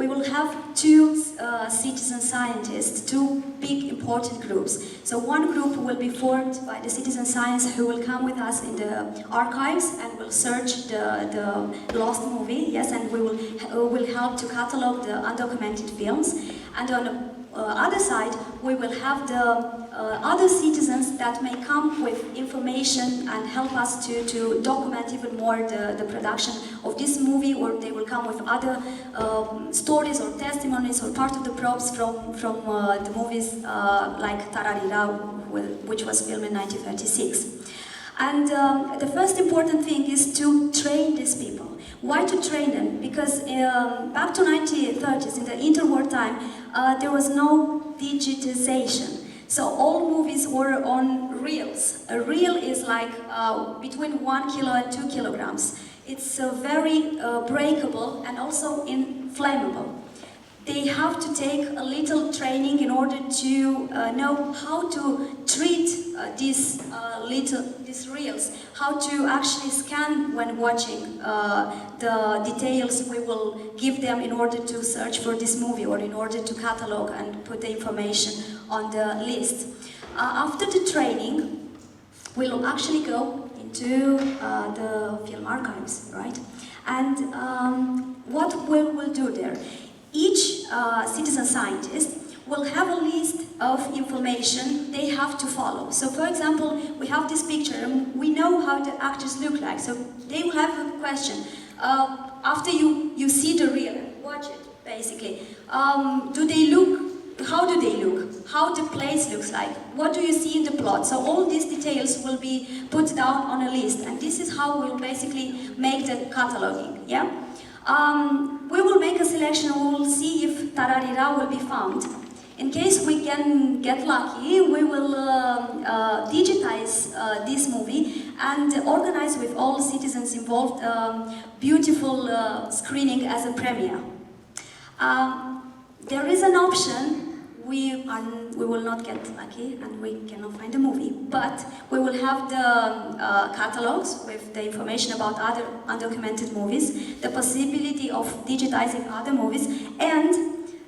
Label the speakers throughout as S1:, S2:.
S1: we will have two citizen scientists, two big important groups. So one group will be formed by the citizen scientists who will come with us in the archives and will search the lost movie, yes, and we will help to catalog the undocumented films. And on the other side, we will have the other citizens that may come with information and help us to document even more the production of this movie, or they will come with other stories or testimonies or part of the props from the movies like Tararira, which was filmed in 1936. And the first important thing is to train these people. Why to train them? Because back to 1930s, in the interwar time, there was no digitization. So all movies were on reels. A reel is like between 1 kilo and 2 kilograms. It's very breakable and also inflammable. They have to take a little training in order to know how to treat these reels, how to actually scan when watching the details we will give them in order to search for this movie or in order to catalog and put the information on the list. After the training, we'll actually go into the film archives, right? And what we will do there? Each citizen scientist will have a list of information they have to follow. So for example, we have this picture and we know how the actors look like. So they will have a question. After you see the reel, watch it basically. Do they look? How do they look? How the place looks like? What do you see in the plot? So all these details will be put down on a list, and this is how we'll basically make the cataloging, yeah? We will make a selection and we will see if Tararira will be found. In case we can get lucky, we will digitize this movie and organize with all citizens involved beautiful screening as a premiere. There is an option. We will not get lucky and we cannot find the movie, but we will have the catalogs with the information about other undocumented movies, the possibility of digitizing other movies, and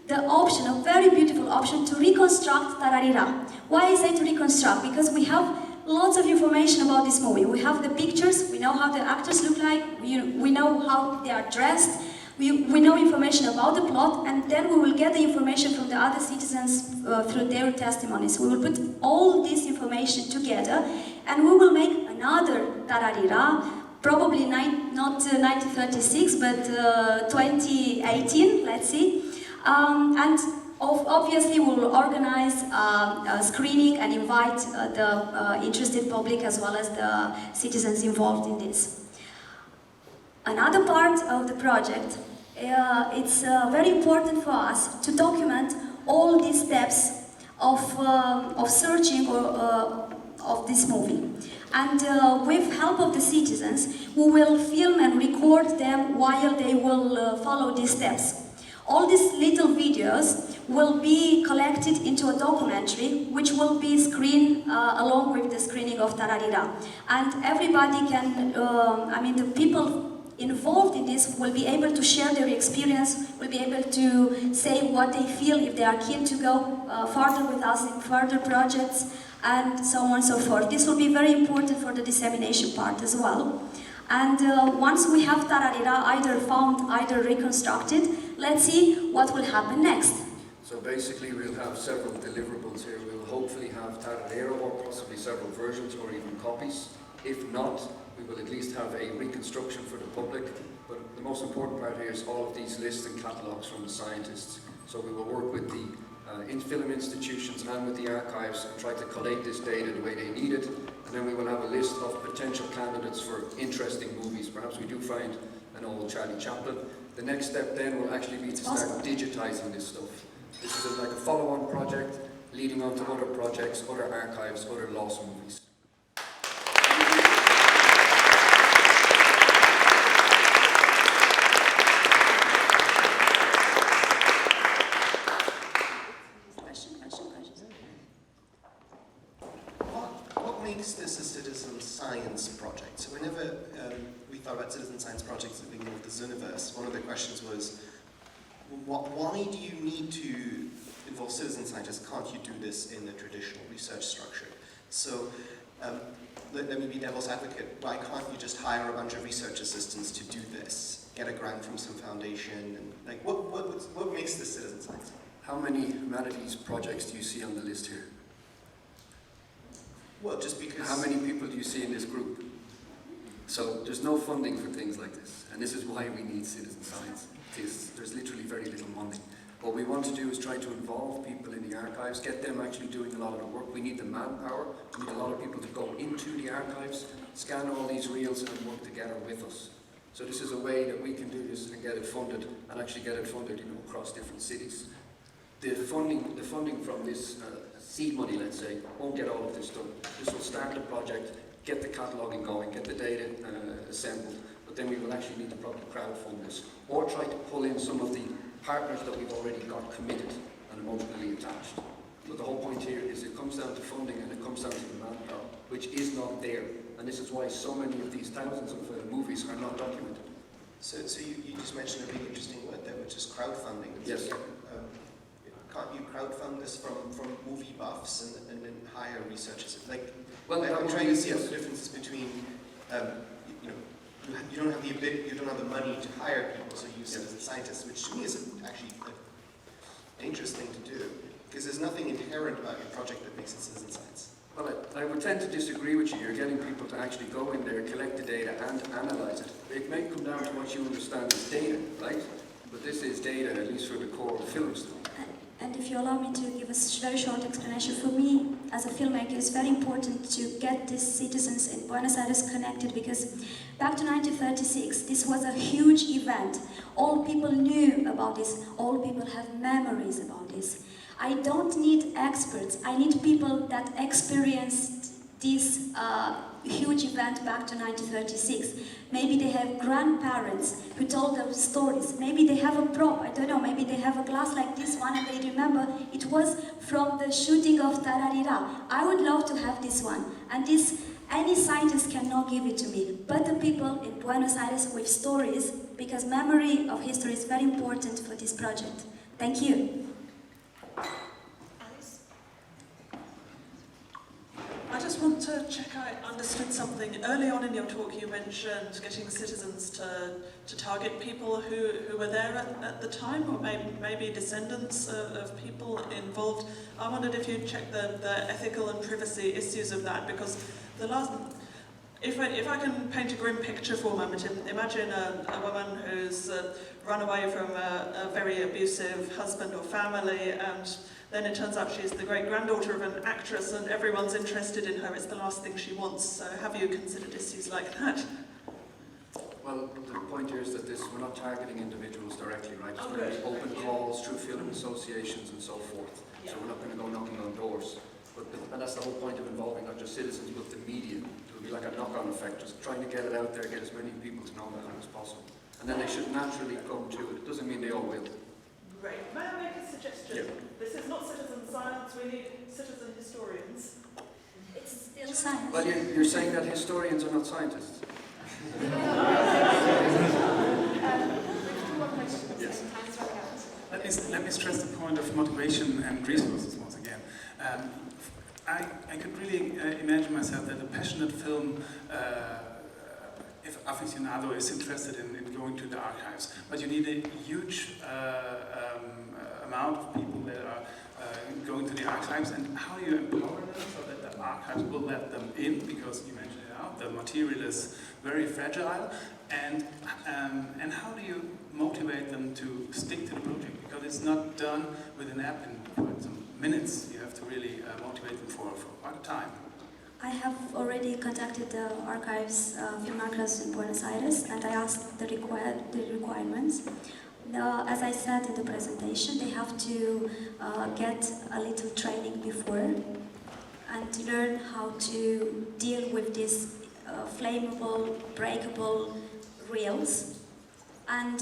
S1: the option, a very beautiful option, to reconstruct Tararira. Why I say to reconstruct? Because we have lots of information about this movie. We have the pictures, we know how the actors look like, we know how they are dressed, we know information about the plot, and then we will get the information from the other citizens through their testimonies. We will put all this information together and we will make another Tararira, probably not 1936, but 2018, let's see. And obviously we will organize a screening and invite the interested public as well as the citizens involved in this. Another part of the project, it's very important for us to document all these steps of searching of this movie. And with help of the citizens, we will film and record them while they will follow these steps. All these little videos will be collected into a documentary which will be screened along with the screening of Tararira. And everybody can, the people involved in this will be able to share their experience, will be able to say what they feel, if they are keen to go further with us in further projects, and so on and so forth. This will be very important for the dissemination part as well. And once we have Tararira either found, either reconstructed, let's see what will happen next.
S2: So basically we'll have several deliverables here. We'll hopefully have Tararira, or possibly several versions or even copies. If not, we will at least have a reconstruction for the public. But the most important part here is all of these lists and catalogues from the scientists. So we will work with the film institutions and with the archives and try to collate this data the way they need it. And then we will have a list of potential candidates for interesting movies. Perhaps we do find an old Charlie Chaplin. The next step then will actually be to start digitizing this stuff. This is like a follow-on project leading on to other projects, other archives, other lost movies.
S3: What makes this a citizen science project? So whenever we thought about citizen science projects at the beginning of this universe, one of the questions was, why do you need to involve citizen scientists? Can't you do this in the traditional research structure? So let me be devil's advocate. Why can't you just hire a bunch of research assistants to do this? Get a grant from some foundation, and like what makes this citizen science?
S2: How many humanities projects do you see on the list here?
S3: Well, just because.
S2: How many people do you see in this group? So there's no funding for things like this, and this is why we need citizen science. There's literally very little money. What we want to do is try to involve people in the archives, get them actually doing a lot of the work. We need the manpower, we need a lot of people to go into the archives, scan all these reels and work together with us. So this is a way that we can do this and get it funded, and actually get it funded, across different cities. The funding from this seed money, let's say, won't get all of this done. This will start the project, get the cataloguing going, get the data assembled, but then we will actually need to probably crowdfund this, or try to pull in some of the partners that we've already got committed and emotionally attached. But the whole point here is it comes down to funding, and it comes down to the manpower, which is not there. And this is why so many of these thousands of movies are not documented.
S3: So you just mentioned a really interesting word there, which is crowdfunding.
S2: Yes.
S3: Can't you crowdfund this from movie buffs and then hire researchers?
S2: Well,
S3: I'm trying to see the differences between, you don't have the ability, you don't have the money to hire people, so you use citizen scientists, which to me is actually a dangerous thing to do, because there's nothing inherent about your project that makes it citizen science.
S2: Well, I would tend to disagree with you. You're getting people to actually go in there, collect the data, and analyse it. It may come down to what you understand as data, right? But this is data, at least for the core films.
S1: And if you allow me to give a very short explanation, for me, as a filmmaker, it's very important to get these citizens in Buenos Aires connected, because back to 1936, this was a huge event. All people knew about this, all people have memories about this. I don't need experts, I need people that experienced this huge event back to 1936. Maybe they have grandparents who told them stories. Maybe they have a prop, I don't know, maybe they have a glass like this one and they remember it was from the shooting of Tararira. I would love to have this one. And this, any scientist cannot give it to me, but the people in Buenos Aires with stories, because memory of history is very important for this project. Thank you.
S4: I just want to check I understood something. Early on in your talk you mentioned getting citizens to target people who were there at the time, or maybe descendants of people involved. I wondered if you'd check the ethical and privacy issues of that, because if I can paint a grim picture for a moment, imagine a woman who's run away from a very abusive husband or family, and then it turns out she's the great-granddaughter of an actress and everyone's interested in her. It's the last thing she wants. So have you considered issues like that?
S2: Well, the point here is that we're not targeting individuals directly, right?
S4: Oh,
S2: It's
S4: good.
S2: open calls through film associations and so forth.
S4: Yeah.
S2: So we're not going to go knocking on doors. And that's the whole point of involving not just citizens, but the media. It will be like a knock-on effect, just trying to get it out there, get as many people to know about it as possible. And then they should naturally come to it. It doesn't mean they all will.
S4: Great. May I make a suggestion?
S2: Yeah.
S4: This is not citizen science, we need citizen historians.
S1: It's still science.
S2: Well, you're saying that historians are not scientists. Yes.
S5: Let me stress the point of motivation and resources once again. I could really imagine myself that a passionate film if aficionado is interested in going to the archives, but you need a huge amount of people that are going to the archives, and how do you empower them so that the archives will let them in, because you mentioned it out, the material is very fragile, and how do you motivate them to stick to the project, because it's not done with an app in quite some minutes. You have to really motivate them for quite a time.
S1: I have already contacted the archives, film archives in Buenos Aires, and I asked the requirements. As I said in the presentation, they have to get a little training before and learn how to deal with these flammable, breakable reels. And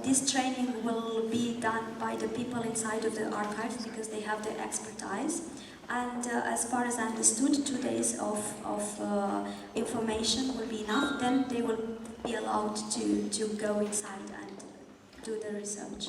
S1: this training will be done by the people inside of the archives, because they have the expertise. And as far as I understood, 2 days of information will be enough. Then they will be allowed to go inside and do the research.